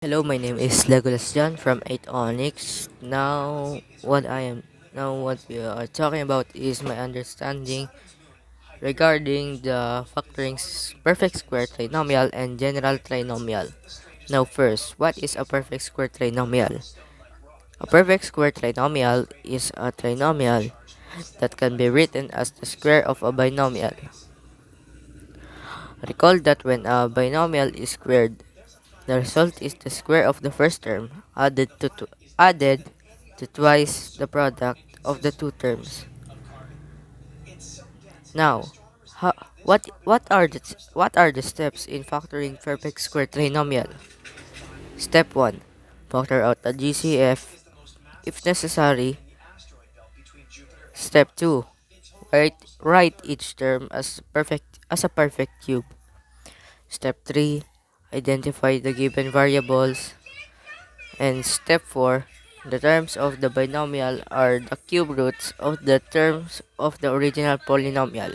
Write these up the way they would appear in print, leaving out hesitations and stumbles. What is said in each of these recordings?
Hello, my name is Legolas John from 8 Onyx. What we are talking about is my understanding regarding the perfect square trinomial and general trinomial. Now first, what is a perfect square trinomial? A perfect square trinomial is a trinomial that can be written as the square of a binomial. Recall that when a binomial is squared, the result is the square of the first term added to twice the product of the two terms. Now, ho- what are the steps in factoring perfect square trinomial? Step 1. Factor out the GCF if necessary. Step 2. Write each term as a perfect cube. Step 3. Identify the given variables. And step 4, the terms of the binomial are the cube roots of the terms of the original polynomial.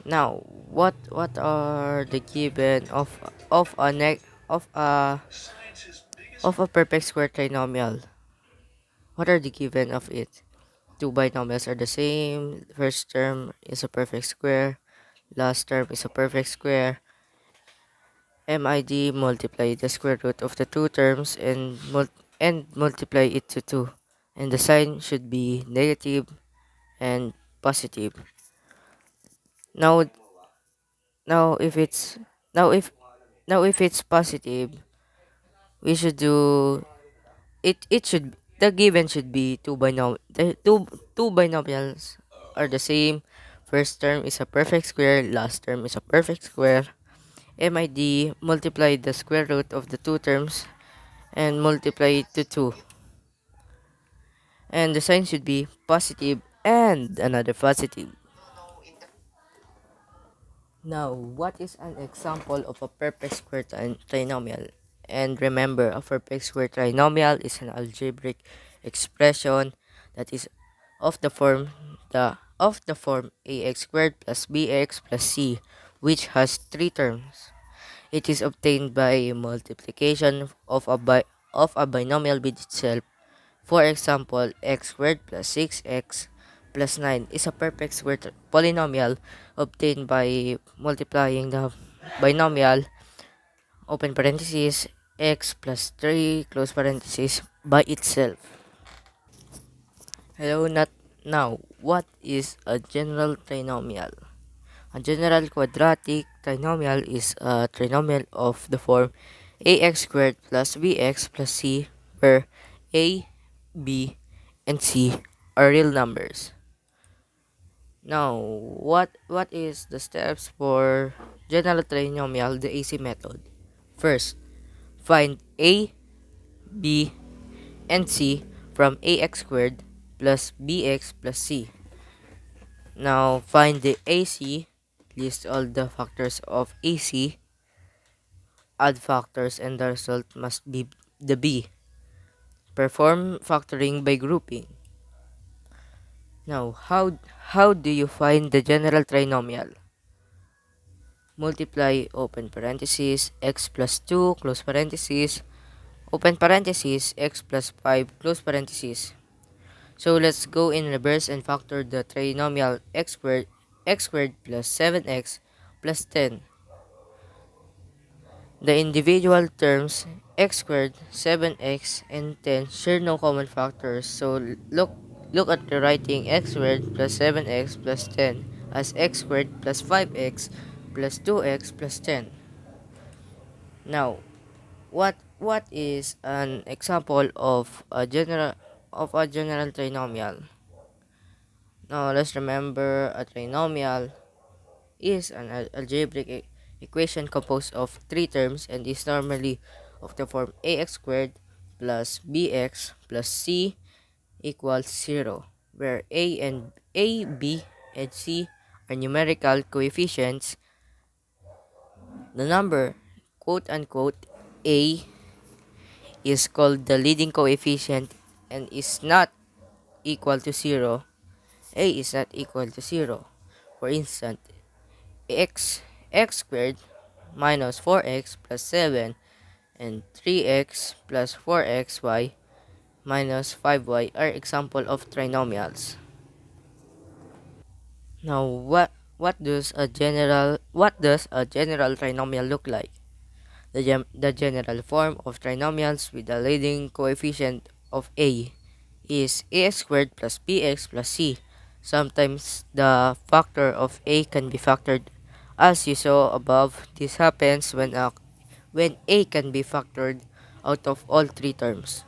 Now, what are the given of a neg of a perfect square trinomial? What are the given of it? Two binomials are the same. First term is a perfect square. Last term is a perfect square. MID multiply the square root of the two terms and multiply it to 2. And the sign should be negative and positive. Now now if it's now if it's positive, we should do it should the given should be two binomials are the same. First term is a perfect square, last term is a perfect square. MID multiply the square root of the two terms and multiply it to 2. And the sign should be positive and another positive. Now, what is an example of a perfect square trinomial? And remember, a perfect square trinomial is an algebraic expression that is of the form ax squared plus bx plus c, which has three terms. It is obtained by multiplication of a binomial with itself. For example, x squared plus 6x plus 9 is a perfect square polynomial obtained by multiplying the binomial open parenthesis x plus 3 close parenthesis by itself. Hello, not now. What is a general trinomial? A general quadratic trinomial is a trinomial of the form ax squared plus bx plus c, where a, b, and c are real numbers. Now, what is the steps for general trinomial, the AC method? First, find a, b, and c from ax squared plus bx plus c. Now, find the AC, list all the factors of AC, add factors, and the result must be the b. Perform factoring by grouping. Now, how do you find the general trinomial? Multiply open parenthesis x plus 2 close parenthesis open parenthesis x plus 5 close parenthesis. So let's go in reverse and factor the trinomial x squared plus 7x plus 10. The individual terms x squared, 7x, and 10 share no common factors, so look at the writing x squared plus 7x plus 10 as x squared plus 5x plus 2x plus 10. Now, what is an example of a general trinomial? Now, let's remember a trinomial is an algebraic equation composed of three terms and is normally of the form ax squared plus bx plus c equals 0, where b, and c are numerical coefficients. The number quote unquote a is called the leading coefficient and is not equal to 0. A is not equal to 0. For instance, x squared minus 4x plus 7 and 3x plus 4xy minus 5y are example of trinomials. Now, what does a general trinomial look like? The general form of trinomials with the leading coefficient of a is ax squared plus bx plus c. Sometimes the factor of a can be factored as you saw above. This happens when a can be factored out of all three terms.